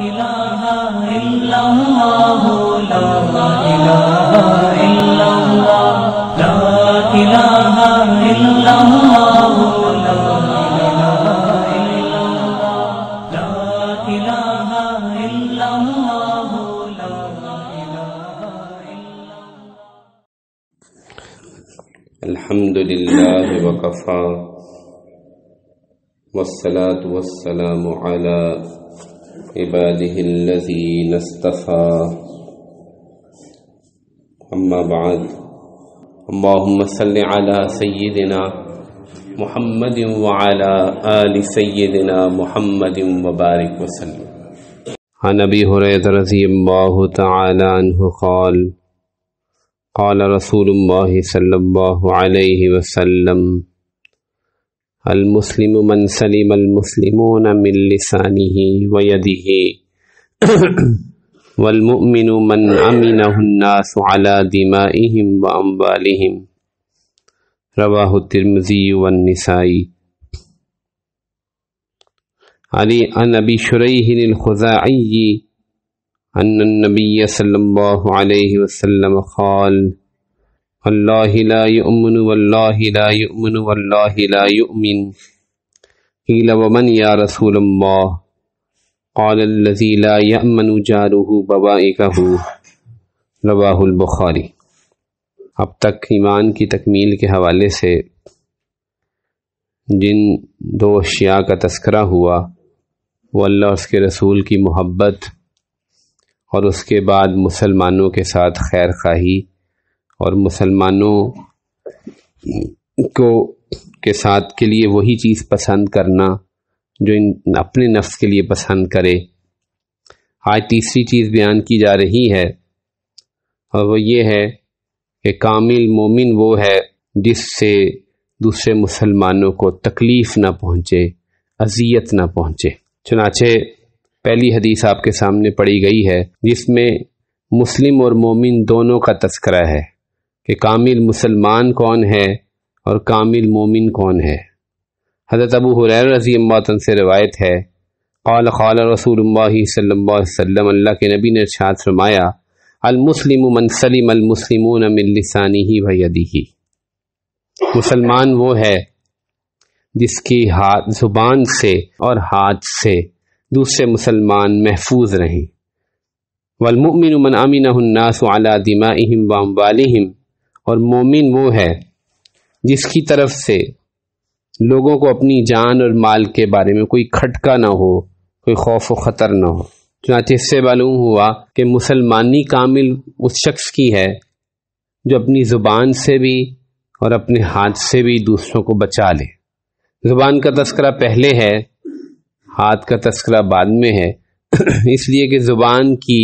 إله إلا الله لا إله إلا الله لا إله إلا الله لا إله إلا الله لا إله إلا الله لا إله إلا الله. الحمد لله وكفى والصلاة والسلام على عباده الذين اصطفى أما بعد اللهم صل على سيدنا محمد وعلى آل سيدنا محمد وبارك وسلم. عن أبي هريرة رضي الله تعالى عنه قال قال رسول الله صلى الله عليه وسلم المسلم من سلم المسلمون من لسانه ويده والمؤمن من أمنه الناس على دمائهم وأموالهم. رواه الترمذي والنسائي. عن أبي شريح الخزاعي أن النبي صلى الله عليه وسلم قال والله لا يؤمن والله لا يؤمن والله لا يؤمن. قيل ومن يا رسول الله؟ قال الذي لا يأمن جاره بوائقه. رواه البخاری. اب تک ایمان کی تکمیل کے حوالے سے جن دو اشیاء کا تذکرہ ہوا وہ اللہ اور اس کے رسول کی محبت اور اس کے بعد مسلمانوں کے ساتھ خیر خواہی اور مسلمانوں کے ساتھ کے لیے وہی چیز پسند کرنا جو اپنے نفس کے لیے پسند کرے. آج تیسری چیز بیان کی جا رہی ہے اور وہ یہ ہے کہ کامل مومن وہ ہے جس سے دوسرے مسلمانوں کو تکلیف نہ پہنچے، اذیت نہ پہنچے. چنانچہ پہلی حدیث آپ کے سامنے پڑھی گئی ہے جس میں مسلم اور مومن دونوں کا تذکرہ ہے کہ کامل مسلمان کون ہے اور کامل مومن کون ہے. حضرت ابو ہریرہ رضی اللہ عنہ سے روایت ہے قال قال رسول اللہ صلی اللہ علیہ وسلم، اللہ کے نبی نے ارشاد فرمایا المسلم من سلم المسلمون من لسانہ و یدہ. مسلمان وہ ہے جس کی زبان سے اور ہاتھ سے دوسرے مسلمان محفوظ رہیں. والمؤمن من امنہ الناس علی دمائہم واموالہم. اور مومن وہ ہے جس کی طرف سے لوگوں کو اپنی جان اور مال کے بارے میں کوئی کھٹکا نہ ہو، کوئی خوف و خطر نہ ہو. چنانچہ اس سے معلوم ہوا کہ مسلمانی کامل اس شخص کی ہے جو اپنی زبان سے بھی اور اپنے ہاتھ سے بھی دوسروں کو بچا لے. زبان کا تذکرہ پہلے ہے، ہاتھ کا تذکرہ بعد میں ہے، اس لیے کہ زبان کی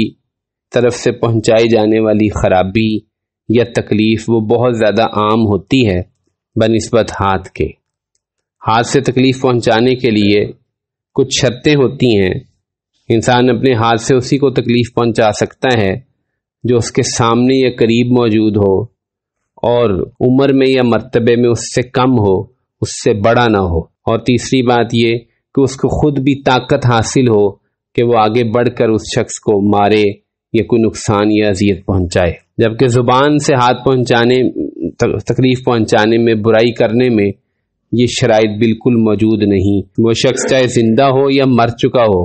طرف سے پہنچائی جانے والی خرابی یا تکلیف وہ بہت زیادہ عام ہوتی ہے بنسبت ہاتھ کے. ہاتھ سے تکلیف پہنچانے کے لیے کچھ شرطیں ہوتی ہیں. انسان اپنے ہاتھ سے اسی کو تکلیف پہنچا سکتا ہے جو اس کے سامنے یا قریب موجود ہو اور عمر میں یا مرتبے میں اس سے کم ہو، اس سے بڑا نہ ہو. اور تیسری بات یہ کہ اس کو خود بھی طاقت حاصل ہو کہ وہ آگے بڑھ کر اس شخص کو مارے یا کوئی نقصان یا اذیت پہنچائے. جبکہ زبان سے ہاتھ پہنچانے، تکلیف پہنچانے میں، برائی کرنے میں یہ شرائط بالکل موجود نہیں. وہ شخص چاہے زندہ ہو یا مر چکا ہو،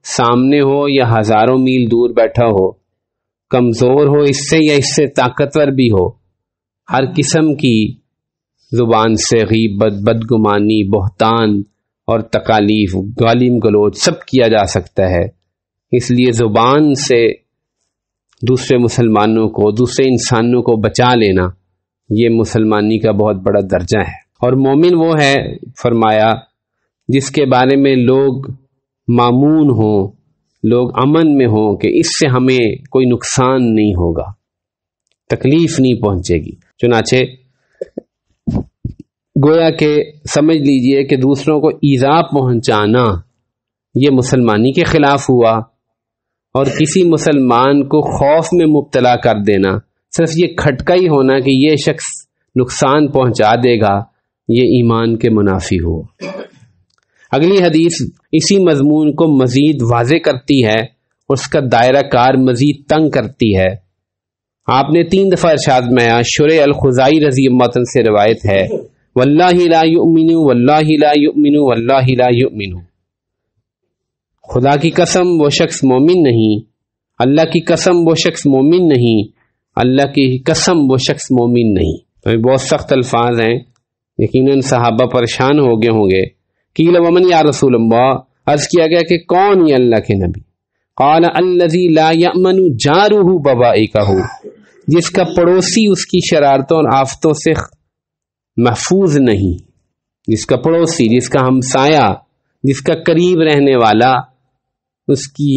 سامنے ہو یا ہزاروں میل دور بیٹھا ہو، کمزور ہو اس سے یا اس سے طاقتور بھی ہو، ہر قسم کی زبان سے غیبت، بدگمانی، بہتان اور تکالیف، گالیم گلوچ سب کیا جا سکتا ہے. اس لیے زبان سے دوسرے مسلمانوں کو، دوسرے انسانوں کو بچا لینا یہ مسلمانی کا بہت بڑا درجہ ہے. اور مومن وہ ہے فرمایا جس کے بارے میں لوگ مامون ہوں، لوگ امن میں ہوں کہ اس سے ہمیں کوئی نقصان نہیں ہوگا، تکلیف نہیں پہنچے گی. چنانچہ گویا کہ سمجھ لیجئے کہ دوسروں کو ایذا پہنچانا یہ مسلمانی کے خلاف ہوا، اور کسی مسلمان کو خوف میں مبتلا کر دینا، صرف یہ کھٹکا ہی ہونا کہ یہ شخص نقصان پہنچا دے گا، یہ ایمان کے منافی ہو. اگلی حدیث اسی مضمون کو مزید واضح کرتی ہے، اس کا دائرہ کار مزید تنگ کرتی ہے۔ آپ نے 3 دفعہ ارشاد میں شریح الخزائی رضی اللہ عنہ سے روایت ہے، واللہ لا یؤمن واللہ لا یؤمن واللہ لا یؤمن، خدا کی قسم وہ شخص مومن نہیں، اللہ کی قسم وہ شخص مومن نہیں، اللہ کی قسم وہ شخص مومن نہیں۔ تو یہ بہت سخت الفاظ ہیں، یقیناً صحابہ پریشان ہو گئے ہوں گے۔ قیل ومن یا رسول اللہ، عرض کیا گیا کہ کون یہ اللہ کے نبی؟ قال الذی لا یأمن جارہ بوائقہ، جس کا پڑوسی اس کی شرارتوں اور آفتوں سے محفوظ نہیں، جس کا پڑوسی، جس کا ہمسایہ، جس کا قریب رہنے والا اس کی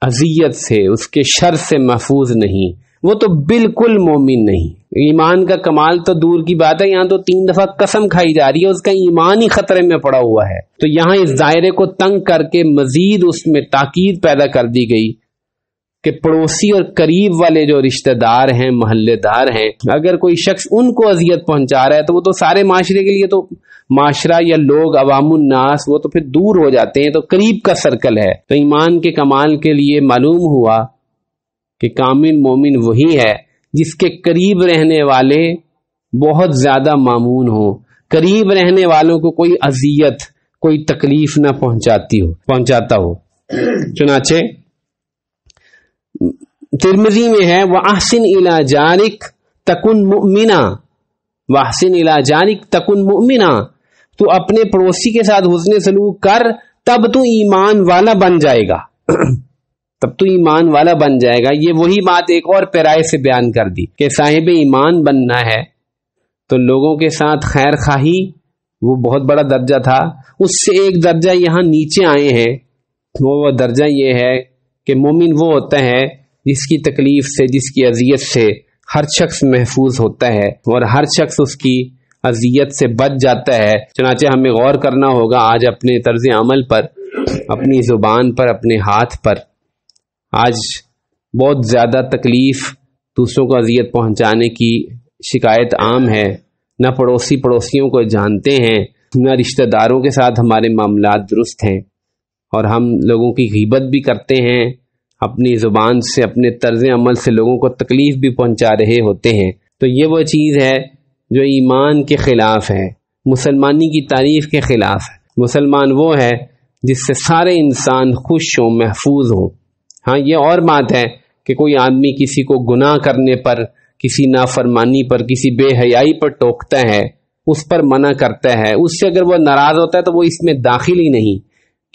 اذیت سے، اس کے شر سے محفوظ نہیں، وہ تو بالکل مومن نہیں۔ ایمان کا کمال تو دور کی بات ہے، یہاں تو 3 دفعہ قسم کھائی جا رہی ہے، اس کا ایمان ہی خطرے میں پڑا ہوا ہے۔ تو یہاں اس دائرے کو تنگ کر کے مزید اس میں تاکید پیدا کر دی گئی کہ پڑوسی اور قریب والے جو رشتہ دار ہیں، محلے دار ہیں، اگر کوئی شخص ان کو اذیت پہنچا رہا ہے تو وہ تو سارے معاشرے کے لیے تو معاشرہ یا لوگ عوام الناس وہ تو پھر دور ہو جاتے ہیں، تو قریب کا سرکل ہے۔ تو ایمان کے کمال کے لیے معلوم ہوا کہ کامل مومن وہی ہے جس کے قریب رہنے والے بہت زیادہ مامون ہوں، قریب رہنے والوں کو کوئی اذیت، کوئی تکلیف نہ پہنچاتا ہو۔ چنانچہ ترمذی میں ہے وَأَحْسِنْ إِلَىٰ جَارِكَ تَكُنْ مُؤْمِنًا، وَأَحْسِنْ إِلَىٰ جَارِكَ تَكُنْ مُؤْمِنًا، تو اپنے پڑوسی کے ساتھ حسن سلوک کر، تب تو ایمان والا بن جائے گا تب تو ایمان والا بن جائے گا۔ یہ وہی بات ایک اور پیرائے سے بیان کر دی کہ صاحب ایمان بننا ہے تو لوگوں کے ساتھ خیر خواہی وہ بہت بڑا درجہ تھا، اس سے ایک درجہ یہاں نیچے آئے ہیں، وہ درجہ یہ ہے کہ مومن وہ ہوتا ہے جس کی تکلیف سے، جس کی اذیت سے ہر شخص محفوظ ہوتا ہے اور ہر شخص اس کی اذیت سے بچ جاتا ہے۔ چنانچہ ہمیں غور کرنا ہوگا آج اپنے طرز عمل پر، اپنی زبان پر، اپنے ہاتھ پر۔ آج بہت زیادہ تکلیف، دوسروں کو اذیت پہنچانے کی شکایت عام ہے، نہ پڑوسیوں کو جانتے ہیں، نہ رشتہ داروں کے ساتھ ہمارے معاملات درست ہیں، اور ہم لوگوں کی غیبت بھی کرتے ہیں، اپنی زبان سے، اپنے طرز عمل سے لوگوں کو تکلیف بھی پہنچا رہے ہوتے ہیں۔ تو یہ وہ چیز ہے جو ایمان کے خلاف ہے، مسلمانی کی تعریف کے خلاف ہے۔ مسلمان وہ ہے جس سے سارے انسان خوش ہوں، محفوظ ہوں۔ ہاں یہ اور بات ہے کہ کوئی آدمی کسی کو گناہ کرنے پر، کسی نافرمانی پر، کسی بے حیائی پر ٹوکتا ہے، اس پر منع کرتا ہے، اس سے اگر وہ ناراض ہوتا ہے تو وہ اس میں داخل ہی نہیں۔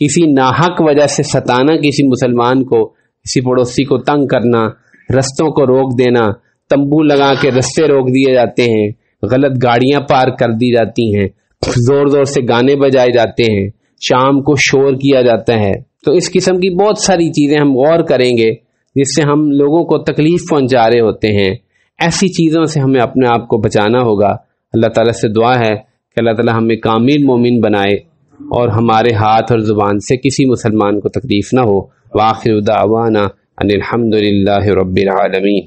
کسی ناحق وجہ سے ستانا کسی مسلمان کو، کسی پڑوسی کو تنگ کرنا، رستوں کو روک دینا، تمبو لگا کے رستے روک دیے جاتے ہیں، غلط گاڑیاں پارک کر دی جاتی ہیں، زور زور سے گانے بجائے جاتے ہیں، شام کو شور کیا جاتا ہے۔ تو اس قسم کی بہت ساری چیزیں ہم غور کریں گے جس سے ہم لوگوں کو تکلیف پہنچا رہے ہوتے ہیں۔ ایسی چیزوں سے ہمیں اپنے آپ کو بچانا ہوگا۔ اللہ تعالیٰ سے دعا ہے کہ اللہ تعالیٰ ہمیں کامل مومن بنائے اور ہمارے ہاتھ اور زبان سے کسی مسلمان کو تکلیف نہ ہو۔ وآخر دعوانا ان الحمد للہ رب العالمین۔